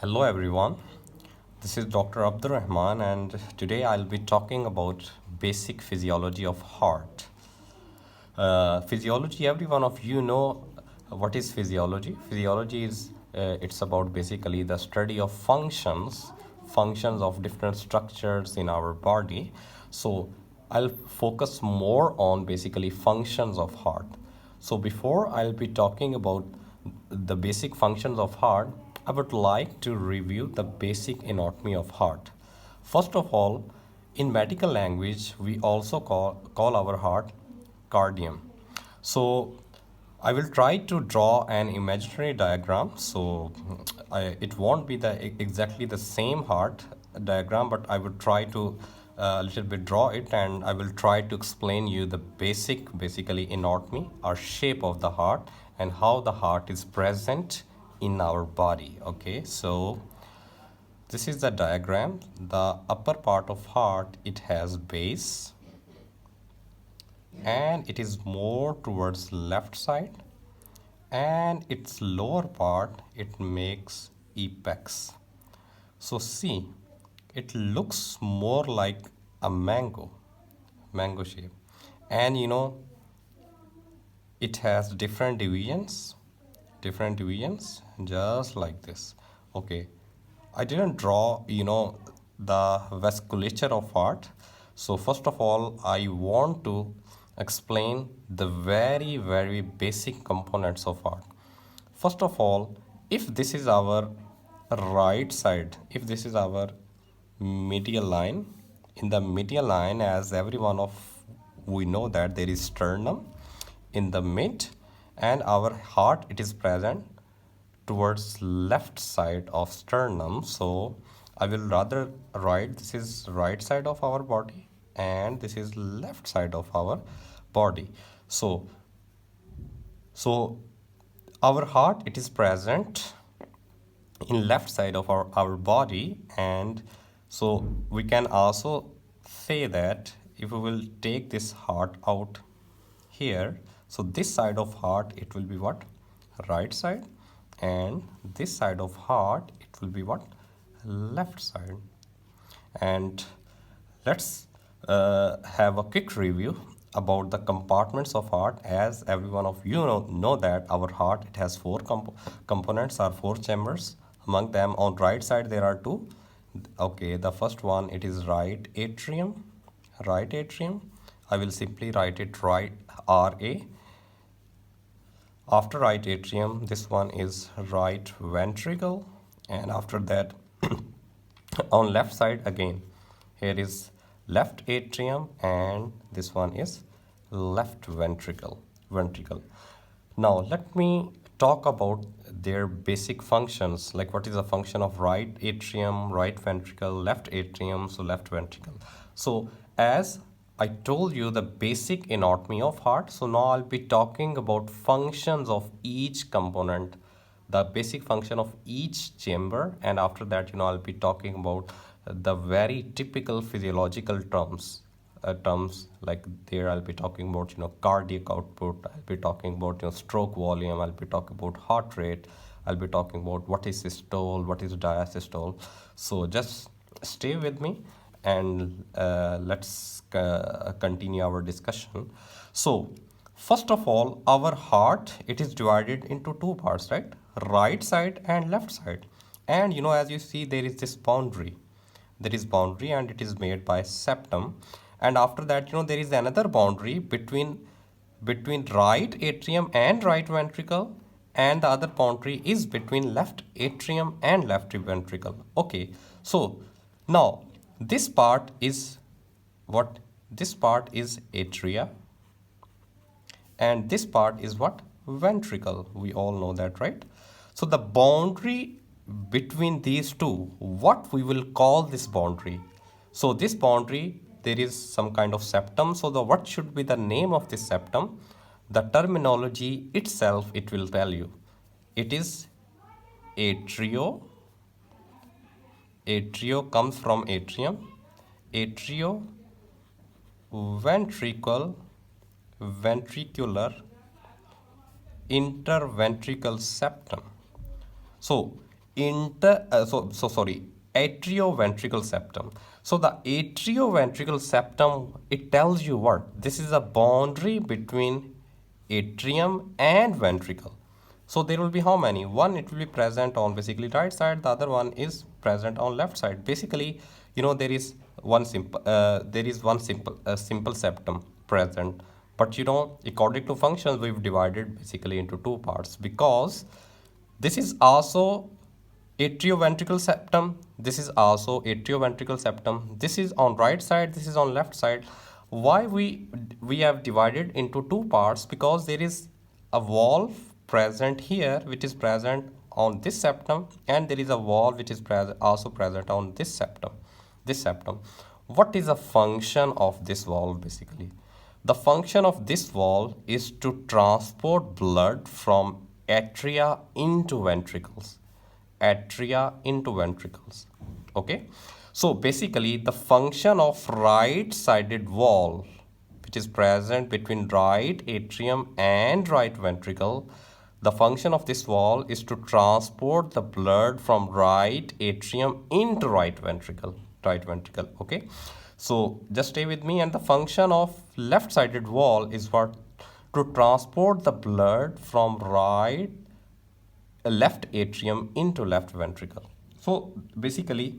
Hello everyone, this is Dr. Abdurrahman and today I'll be talking about basic physiology of heart. Physiology, every one of you know what is physiology. Physiology is it's about basically the study of functions of different structures in our body. So I'll focus more on basically functions of heart. So before I'll be talking about the basic functions of heart, I would like to review the basic anatomy of heart. First of all, in medical language, we also call our heart cardium. So I will try to draw an imaginary diagram. So it won't be exactly the same heart diagram, but I would try to a little bit draw it, and I will try to explain you the basically anatomy or shape of the heart and how the heart is present in our body. Okay, so this is the diagram. The upper part of heart, it has base and it is more towards left side, and its lower part it makes apex. So see, it looks more like a mango shape, and it has different divisions just like this. Okay, I didn't draw the vasculature of heart. So first of all, I want to explain the very basic components of heart. First of all, if this is our right side, if this is our medial line, in the medial line, as every one of we know that there is sternum in the mid, and our heart, it is present towards left side of sternum. So I will rather write this is right side of our body and this is left side of our body. So our heart, it is present in left side of our body, and so we can also say that if we will take this heart out here, so this side of heart, it will be what? Right side, and this side of heart, it will be what? Left side. And let's have a quick review about the compartments of heart. As every one of you know that our heart, it has four components or four chambers. Among them, on right side there are two. Okay, the first one, it is right atrium. I will simply write it right RA. After right atrium, this one is right ventricle, and after that on left side again, here is left atrium, and this one is left ventricle. Now let me talk about their basic functions, like what is the function of right atrium, right ventricle, left atrium, so left ventricle. So as I told you the basic anatomy of heart, so now I'll be talking about functions of each component, the basic function of each chamber, and after that I'll be talking about the very typical physiological terms like there I'll be talking about cardiac output, I'll be talking about stroke volume, I'll be talking about heart rate, I'll be talking about what is systole, what is diastole. So just stay with me, and let's continue our discussion. So first of all, our heart, it is divided into two parts, right side and left side. And as you see, there is this boundary, and it is made by septum. And after that there is another boundary between right atrium and right ventricle, and the other boundary is between left atrium and left ventricle. Okay, so now this part is what? This part is atria, and this part is what? Ventricle. We all know that, right? So the boundary between these two, what we will call this boundary? So this boundary, there is some kind of septum. So the what should be the name of this septum? The terminology itself, it will tell you. It is atrio. Atrio comes from atrium. Atrio ventricular interventricle septum. So atrioventricle septum. So the atrioventricle septum, it tells you what? This is a boundary between atrium and ventricle. So there will be how many? One, it will be present on basically right side. The other one is present on left side. Basically, there is simple septum present. But according to functions, we've divided basically into two parts, because this is also atrioventricle septum. This is also atrioventricle septum. This is on right side. This is on left side. Why we have divided into two parts? Because there is a valve present here, which is present on this septum, and there is a valve which is also present on this septum. What is the function of this valve basically? The function of this valve is to transport blood from atria into ventricles. Okay, so basically the function of right sided valve, which is present between right atrium and right ventricle, the function of this valve is to transport the blood from right atrium into right ventricle. Okay, so just stay with me. And the function of left sided valve is what? To transport the blood from left atrium into left ventricle. So basically,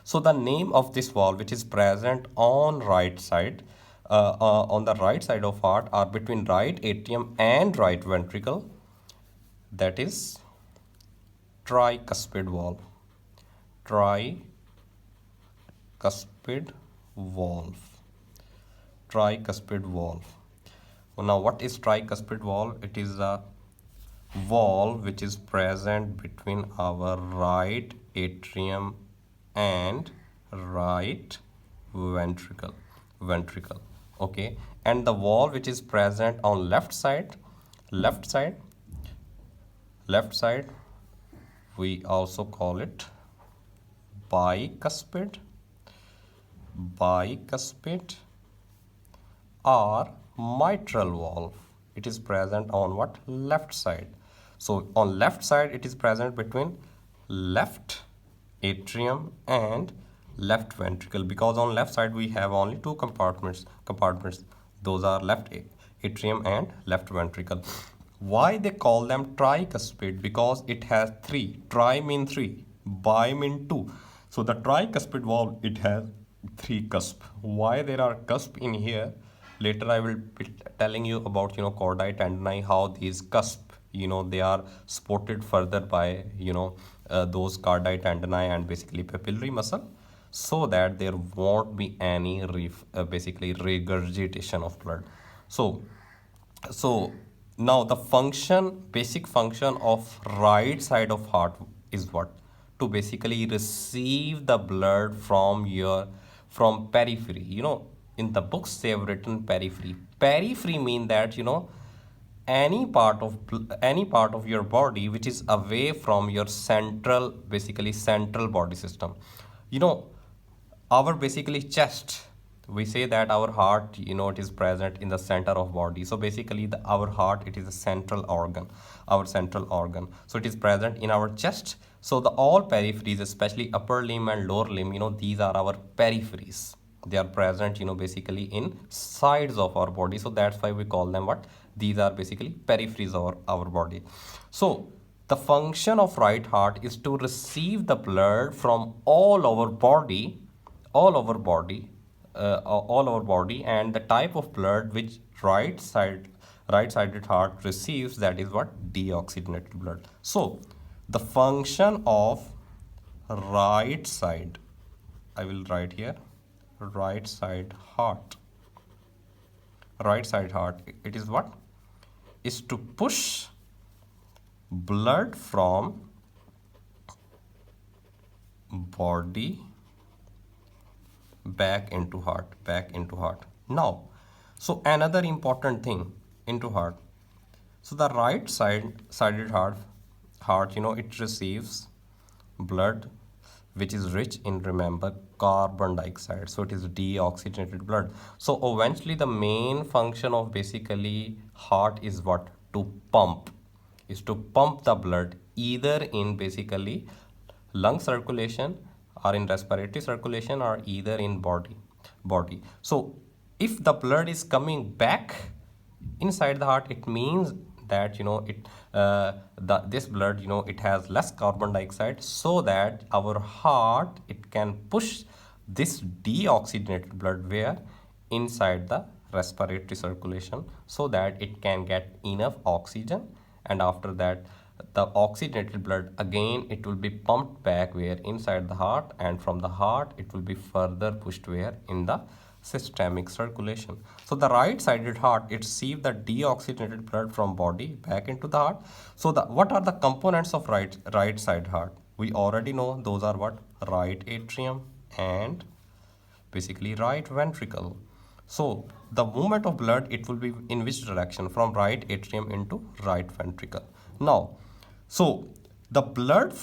so the name of this valve, which is present on right side, on the right side of heart, or between right atrium and right ventricle, that is tricuspid valve. Tricuspid valve. Now, what is tricuspid valve? It is a valve which is present between our right atrium and right ventricle. Okay, and the valve which is present on left side, we also call it bicuspid or mitral valve. It is present on what? Left side. So on left side, it is present between left atrium and left ventricle, because on left side we have only two compartments. Those are left atrium and left ventricle. Why they call them tricuspid? Because it has three. Tri mean three, bi mean two. So the tricuspid valve, it has three cusp. Why there are cusp in here? Later I will be telling you about chordae tendineae, how these cusp, they are supported further by those chordae tendineae and basically papillary muscle, so that there won't be any basically regurgitation of blood. So now the basic function of right side of heart is what? To basically receive the blood from periphery. In the books they have written periphery. Periphery mean that any part of your body which is away from your central body system. Our basically chest, we say that our heart, it is present in the center of body. So basically our heart, it is a central organ. So it is present in our chest. So all peripheries, especially upper limb and lower limb, these are our peripheries. They are present basically in sides of our body. So that's why we call them what? These are basically peripheries of our body. So the function of right heart is to receive the blood from all our body, and the type of blood which right-sided heart receives, that is what? Deoxygenated blood. So the function of right side, I will write here, right side heart, it is what? Is to push blood from body back into heart. Now, so another important thing into heart. So the right-sided heart, it receives blood which is rich in, remember, carbon dioxide. So it is deoxygenated blood. So eventually the main function of basically heart is what? To pump is to pump the blood either in basically lung circulation or in respiratory circulation or either in body. So if the blood is coming back inside the heart, it means that this blood, it has less carbon dioxide, so that our heart, it can push this deoxygenated blood where inside the respiratory circulation, so that it can get enough oxygen, and after that the oxygenated blood again, it will be pumped back where inside the heart, and from the heart it will be further pushed where in the systemic circulation. So the right sided heart, it receives the deoxygenated blood from body back into the heart. So what are the components of right side heart? We already know those are what? Right atrium and basically right ventricle. So the movement of blood, it will be in which direction? From right atrium into right ventricle. Now, so the blood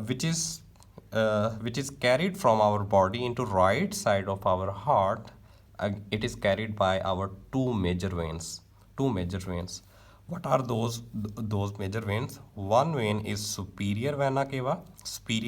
which is carried from our body into right side of our heart, it is carried by our two major veins. What are those major veins? One vein is superior vena cava. Superior